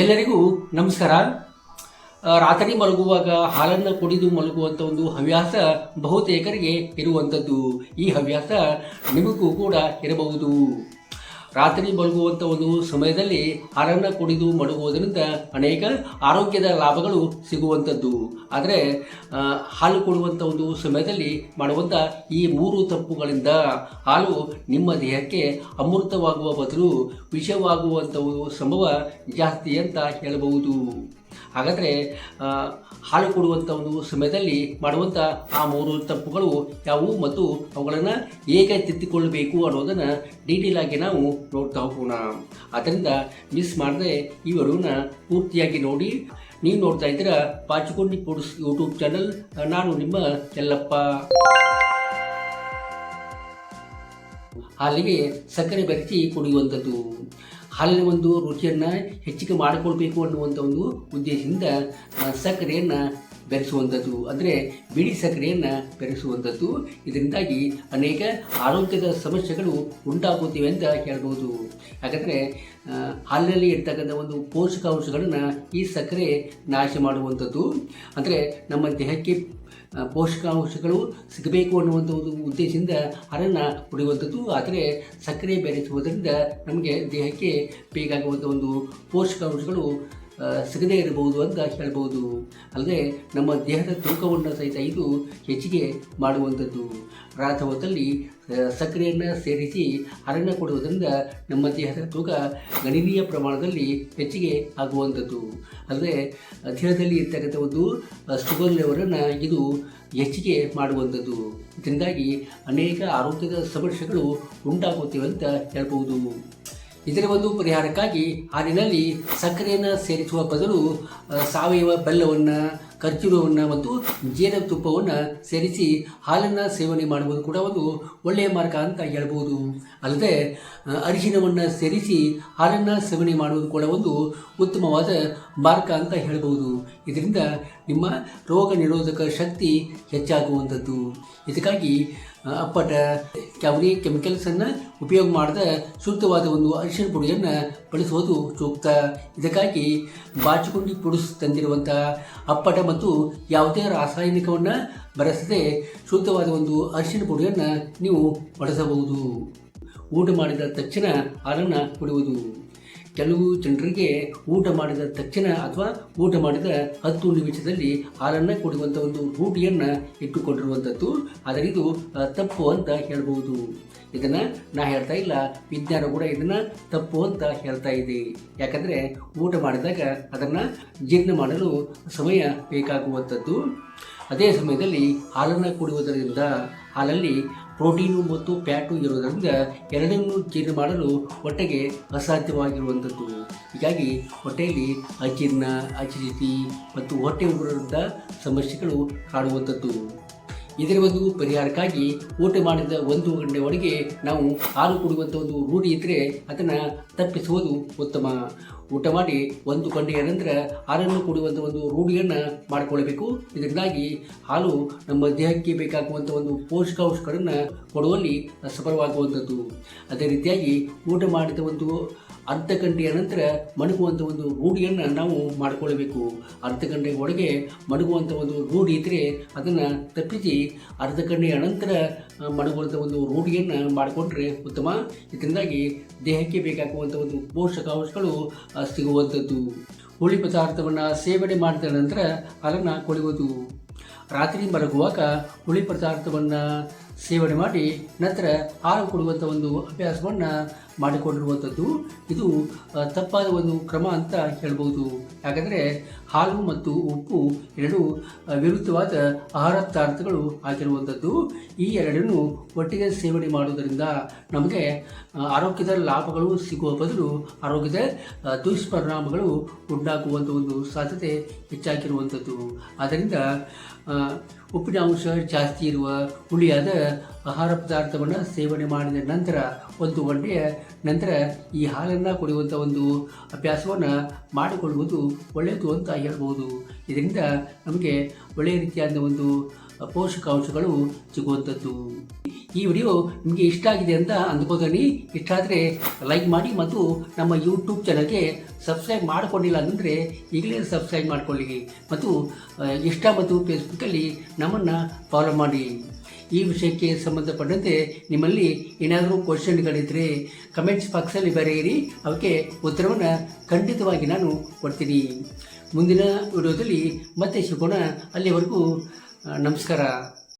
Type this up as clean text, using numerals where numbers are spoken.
ಎಲ್ಲರಿಗೂ ನಮಸ್ಕಾರ. ರಾತ್ರಿ ಮಲಗುವಾಗ ಹಾಲನ್ನು ಕುಡಿದು ಮಲಗುವಂಥ ಒಂದು ಹವ್ಯಾಸ ಬಹುತೇಕರಿಗೆ ಇರುವಂಥದ್ದು. ಈ ಹವ್ಯಾಸ ನಿಮಗೂ ಕೂಡ ಇರಬಹುದು. ರಾತ್ರಿ ಮಲಗುವಂಥ ಒಂದು ಸಮಯದಲ್ಲಿ ಹಾಲನ್ನು ಕುಡಿದು ಮಲಗುವುದರಿಂದ ಅನೇಕ ಆರೋಗ್ಯದ ಲಾಭಗಳು ಸಿಗುವಂಥದ್ದು. ಆದರೆ ಹಾಲು ಕೊಡುವಂಥ ಒಂದು ಸಮಯದಲ್ಲಿ ಮಾಡುವಂಥ ಈ 3 ತಪ್ಪುಗಳಿಂದ ಹಾಲು ನಿಮ್ಮ ದೇಹಕ್ಕೆ ಅಮೃತವಾಗುವ ಬದಲು ವಿಷವಾಗುವಂಥ ಸಂಭವ ಜಾಸ್ತಿ ಅಂತ ಹೇಳಬಹುದು. ಹಾಗಾದರೆ ಹಾಲು ಕೊಡುವಂಥ ಒಂದು ಸಮಯದಲ್ಲಿ ಮಾಡುವಂಥ ಆ 3 ತಪ್ಪುಗಳು ಯಾವುವು ಮತ್ತು ಅವುಗಳನ್ನು ಹೇಗೆ ತಿದ್ದಿಕೊಳ್ಳಬೇಕು ಅನ್ನೋದನ್ನು ಡೀಟೇಲ್ ಆಗಿ ನಾವು ನೋಡ್ತಾ ಹೋಗೋಣ. ಆದ್ದರಿಂದ ಮಿಸ್ ಮಾಡದೆ ಈ ವಿಡಿಯೋನ ಪೂರ್ತಿಯಾಗಿ ನೋಡಿ. ನೀವು ನೋಡ್ತಾ ಇದ್ದೀರಾ ಪಾಚಿಕೊಂಡಿ ಫುಡ್ಸ್ ಯೂಟ್ಯೂಬ್ ಚಾನಲ್. ನಾನು ನಿಮ್ಮ ಯಲ್ಲಪ್ಪ. ಹಾಲಿಗೆ ಸಕ್ಕರೆ ಬೆರೆಸಿ ಕುಡಿಯುವಂಥದ್ದು. ಹಾಲಿನ ಒಂದು ರುಚಿಯನ್ನು ಹೆಚ್ಚಿಗೆ ಮಾಡಿಕೊಳ್ಬೇಕು ಅನ್ನುವಂಥ ಒಂದು ಉದ್ದೇಶದಿಂದ ಸಕ್ಕರೆಯನ್ನು ಬೆರೆಸುವಂಥದ್ದು, ಅಂದರೆ ಬಿಳಿ ಸಕ್ಕರೆಯನ್ನು ಬೆರೆಸುವಂಥದ್ದು. ಇದರಿಂದಾಗಿ ಅನೇಕ ಆರೋಗ್ಯದ ಸಮಸ್ಯೆಗಳು ಉಂಟಾಗುತ್ತಿವೆ ಅಂತ ಹೇಳ್ಬೋದು. ಯಾಕಂದರೆ ಹಾಲಿನಲ್ಲಿ ಇರ್ತಕ್ಕಂಥ ಒಂದು ಪೋಷಕಾಂಶಗಳನ್ನು ಈ ಸಕ್ಕರೆ ನಾಶ ಮಾಡುವಂಥದ್ದು. ಅಂದರೆ ನಮ್ಮ ದೇಹಕ್ಕೆ ಪೋಷಕಾಂಶಗಳು ಸಿಗಬೇಕು ಅನ್ನುವಂಥ ಒಂದು ಉದ್ದೇಶದಿಂದ ಹಾಲನ್ನು ಕುಡಿಯುವಂಥದ್ದು. ಆದರೆ ಸಕ್ಕರೆ ಬೆರೆಸುವುದರಿಂದ ನಮಗೆ ದೇಹಕ್ಕೆ ಬೇಕಾಗುವಂಥ ಒಂದು ಪೋಷಕಾಂಶಗಳು ಸಿಗದೇ ಇರಬಹುದು ಅಂತ ಹೇಳ್ಬೋದು. ಅಲ್ಲದೆ ನಮ್ಮ ದೇಹದ ತೂಕವನ್ನು ಸಹಿತ ಇದು ಹೆಚ್ಚಿಗೆ ಮಾಡುವಂಥದ್ದು. ರಾತ್ರಿ ಹೊತ್ತಲ್ಲಿ ಸಕ್ಕರೆಯನ್ನು ಸೇರಿಸಿ ಹಾಲನ್ನು ಕೊಡುವುದರಿಂದ ನಮ್ಮ ದೇಹದ ತೂಕ ಗಣನೀಯ ಪ್ರಮಾಣದಲ್ಲಿ ಹೆಚ್ಚಿಗೆ ಆಗುವಂಥದ್ದು. ಅಲ್ಲದೆ ದೇಹದಲ್ಲಿ ಇರ್ತಕ್ಕಂಥ ಒಂದು ಶುಗರ್ ಲೆವೆಲನ್ನು ಇದು ಹೆಚ್ಚಿಗೆ ಮಾಡುವಂಥದ್ದು. ಇದರಿಂದಾಗಿ ಅನೇಕ ಆರೋಗ್ಯದ ಸಮಸ್ಯೆಗಳು ಉಂಟಾಗುತ್ತಿವೆ ಅಂತ ಹೇಳ್ಬೋದು. ಇದರ ಒಂದು ಪರಿಹಾರಕ್ಕಾಗಿ ಹಾಲಿನಲ್ಲಿ ಸಕ್ಕರೆಯನ್ನು ಸೇರಿಸುವ ಬದಲು ಸಾವಯವ ಬೆಲ್ಲವನ್ನು, ಖರ್ಜೂರವನ್ನು ಮತ್ತು ಜೇನುತುಪ್ಪವನ್ನು ಸೇರಿಸಿ ಹಾಲನ್ನು ಸೇವನೆ ಮಾಡುವುದು ಕೂಡ ಒಂದು ಒಳ್ಳೆಯ ಮಾರ್ಗ ಅಂತ ಹೇಳ್ಬೋದು. ಅಲ್ಲದೆ ಅರಿಶಿನವನ್ನು ಸೇರಿಸಿ ಹಾಲನ್ನು ಸೇವನೆ ಮಾಡುವುದು ಕೂಡ ಒಂದು ಉತ್ತಮವಾದ ಮಾರ್ಗ ಅಂತ ಹೇಳ್ಬೋದು. ಇದರಿಂದ ನಿಮ್ಮ ರೋಗ ನಿರೋಧಕ ಶಕ್ತಿ ಹೆಚ್ಚಾಗುವಂಥದ್ದು. ಇದಕ್ಕಾಗಿ ಅಪ್ಪಟ ಯಾವುದೇ ಕೆಮಿಕಲ್ಸನ್ನು ಉಪಯೋಗ ಮಾಡದ ಶುದ್ಧವಾದ ಒಂದು ಅರಿಶಿನ ಪುಡಿಯನ್ನು ಬಳಸುವುದು ಸೂಕ್ತ. ಇದಕ್ಕಾಗಿ ಬಾಚಿಕೊಂಡಿ ಪುಡಿಸ್ ತಂದಿರುವಂಥ ಅಪ್ಪಟ ಮತ್ತು ಯಾವುದೇ ರಾಸಾಯನಿಕವನ್ನು ಬಳಸದೆ ಶುದ್ಧವಾದ ಒಂದು ಅರಿಶಿನ ಪುಡಿಯನ್ನು ನೀವು ಬಳಸಬಹುದು. ಊಟ ಮಾಡಿದ ತಕ್ಷಣ ಹಾಲನ್ನು ಕುಡಿಯುವುದು. ಕೆಲವು ಜನರಿಗೆ ಊಟ ಮಾಡಿದ ತಕ್ಷಣ ಅಥವಾ ಊಟ ಮಾಡಿದ 10 ನಿಮಿಷದಲ್ಲಿ ಹಾಲನ್ನು ಕುಡಿಯುವಂಥ ಒಂದು ರೂಢಿಯನ್ನು ಇಟ್ಟುಕೊಂಡಿರುವಂಥದ್ದು. ಆದರೆ ಇದು ತಪ್ಪು ಅಂತ ಹೇಳ್ಬೋದು. ಇದನ್ನು ನಾ ಹೇಳ್ತಾ ಇಲ್ಲ, ವಿಜ್ಞಾನ ಕೂಡ ಇದನ್ನು ತಪ್ಪು ಅಂತ ಹೇಳ್ತಾ ಇದೆ. ಯಾಕಂದರೆ ಊಟ ಮಾಡಿದಾಗ ಅದನ್ನು ಜೀರ್ಣ ಮಾಡಲು ಸಮಯ ಬೇಕಾಗುವಂಥದ್ದು. ಅದೇ ಸಮಯದಲ್ಲಿ ಹಾಲನ್ನು ಕುಡಿಯುವುದರಿಂದ ಹಾಲಲ್ಲಿ ಪ್ರೋಟೀನು ಮತ್ತು ಫ್ಯಾಟು ಇರುವುದರಿಂದ ಎರಡನ್ನೂ ಜೀರ್ಣ ಮಾಡಲು ಹೊಟ್ಟೆಗೆ ಅಸಾಧ್ಯವಾಗಿರುವಂಥದ್ದು. ಹೀಗಾಗಿ ಹೊಟ್ಟೆಯಲ್ಲಿ ಅಜೀರ್ಣ, ಅಸಿಡಿಟಿ ಮತ್ತು ಹೊಟ್ಟೆ ಉಗುರದಂಥ ಸಮಸ್ಯೆಗಳು ಕಾಣುವಂಥದ್ದು. ಇದರ ಒಂದು ಪರಿಹಾರಕ್ಕಾಗಿ ಊಟ ಮಾಡಿದ 1 ಗಂಟೆ ಒಳಗೆ ನಾವು ಹಾಲು ಕುಡಿಯುವಂಥ ಒಂದು ರೂಢಿ ಇದ್ದರೆ ಅದನ್ನು ತಪ್ಪಿಸುವುದು ಉತ್ತಮ. ಊಟ ಮಾಡಿ 1 ಗಂಟೆಯ ನಂತರ ಹಾಲನ್ನು ಕುಡಿಯುವಂಥ ಒಂದು ರೂಢಿಯನ್ನು ಮಾಡಿಕೊಳ್ಳಬೇಕು. ಇದರಿಂದಾಗಿ ಹಾಲು ನಮ್ಮ ದೇಹಕ್ಕೆ ಬೇಕಾಗುವಂಥ ಒಂದು ಪೋಷಕಾಂಶಗಳನ್ನು ಕೊಡುವಲ್ಲಿ ಸಫಲವಾಗುವಂಥದ್ದು. ಅದೇ ರೀತಿಯಾಗಿ ಊಟ ಮಾಡಿದ ಒಂದು ಅರ್ಧ ಗಂಟೆಯ ನಂತರ ಮಡಗುವಂಥ ಒಂದು ರೂಢಿಯನ್ನು ನಾವು ಮಾಡಿಕೊಳ್ಳಬೇಕು. ಅರ್ಧ ಗಂಟೆ ಒಳಗೆ ಮಡಗುವಂಥ ಒಂದು ರೂಢಿ ಇದ್ದರೆ ಅದನ್ನು ತಪ್ಪಿಸಿ ಅರ್ಧ ಗಂಟೆಯ ನಂತರ ಮಡಗುವಂಥ ಒಂದು ರೂಢಿಯನ್ನು ಮಾಡಿಕೊಂಡ್ರೆ ಉತ್ತಮ. ಇದರಿಂದಾಗಿ ದೇಹಕ್ಕೆ ಬೇಕಾಗುವಂಥ ಒಂದು ಪೋಷಕಾಂಶಗಳು ಸಿಗುವಂಥದ್ದು. ಹುಳಿ ಪದಾರ್ಥವನ್ನು ಸೇವನೆ ಮಾಡಿದ ನಂತರ ಹಾಲನ್ನು ಕುಡಿಯುವುದು. ರಾತ್ರಿ ಮಲಗುವಾಗ ಹುಳಿ ಪದಾರ್ಥವನ್ನು ಸೇವನೆ ಮಾಡಿ ನಂತರ ಹಾಲು ಕೊಡುವಂಥ ಒಂದು ಅಭ್ಯಾಸವನ್ನು ಮಾಡಿಕೊಂಡಿರುವಂಥದ್ದು. ಇದು ತಪ್ಪಾದ ಒಂದು ಕ್ರಮ ಅಂತ ಹೇಳ್ಬೋದು. ಯಾಕಂದರೆ ಹಾಲು ಮತ್ತು ಉಪ್ಪು ಎರಡು ವಿರುದ್ಧವಾದ ಆಹಾರ ಪದಾರ್ಥಗಳು ಆಗಿರುವಂಥದ್ದು. ಈ ಎರಡನ್ನು ಒಟ್ಟಿಗೆ ಸೇವನೆ ಮಾಡುವುದರಿಂದ ನಮಗೆ ಆರೋಗ್ಯದ ಲಾಭಗಳು ಸಿಗುವ ಬದಲು ಆರೋಗ್ಯದ ದುಷ್ಪರಿಣಾಮಗಳು ಉಂಟಾಗುವಂಥ ಒಂದು ಸಾಧ್ಯತೆ ಹೆಚ್ಚಾಗಿರುವಂಥದ್ದು. ಆದ್ದರಿಂದ ಉಪ್ಪಿನ ಅಂಶ ಜಾಸ್ತಿ ಇರುವ ಹುಳಿಯಾದ ಆಹಾರ ಪದಾರ್ಥವನ್ನು ಸೇವನೆ ಮಾಡಿದ ನಂತರ 1 ಗಂಟೆಯ ನಂತರ ಈ ಹಾಲನ್ನು ಕುಡಿಯುವಂಥ ಒಂದು ಅಭ್ಯಾಸವನ್ನು ಮಾಡಿಕೊಳ್ಳುವುದು ಒಳ್ಳೆಯದು ಅಂತ ಹೇಳ್ಬೋದು. ಇದರಿಂದ ನಮಗೆ ಒಳ್ಳೆಯ ರೀತಿಯಾದ ಒಂದು ಪೋಷಕಾಂಶಗಳು ಸಿಗುವಂಥದ್ದು. ಈ ವಿಡಿಯೋ ನಿಮಗೆ ಇಷ್ಟ ಆಗಿದೆ ಅಂತ ಅಂದ್ಕೋತೀನಿ. ಇಷ್ಟ ಆದರೆ ಲೈಕ್ ಮಾಡಿ ಮತ್ತು ನಮ್ಮ ಯೂಟ್ಯೂಬ್ ಚಾನಲ್ಗೆ ಸಬ್ಸ್ಕ್ರೈಬ್ ಮಾಡಿಕೊಂಡಿಲ್ಲ ಅಂದರೆ ಈಗಲೇ ಸಬ್ಸ್ಕ್ರೈಬ್ ಮಾಡಿಕೊಳ್ಳಿ ಮತ್ತು ಇಷ್ಟ ಮತ್ತು ಫೇಸ್ಬುಕ್ಕಲ್ಲಿ ನಮ್ಮನ್ನು ಫಾಲೋ ಮಾಡಿ. ಈ ವಿಷಯಕ್ಕೆ ಸಂಬಂಧಪಟ್ಟಂತೆ ನಿಮ್ಮಲ್ಲಿ ಏನಾದರೂ ಕ್ವಶನ್ಗಳಿದ್ದರೆ ಕಮೆಂಟ್ಸ್ ಬಾಕ್ಸಲ್ಲಿ ಬರೆಯಿರಿ, ಅವಕ್ಕೆ ಉತ್ತರವನ್ನು ಖಂಡಿತವಾಗಿ ನಾನು ಕೊಡ್ತೀನಿ. ಮುಂದಿನ ವಿಡಿಯೋದಲ್ಲಿ ಮತ್ತೆ ಸಿಗೋಣ. ಅಲ್ಲಿವರೆಗೂ ನಮಸ್ಕಾರ.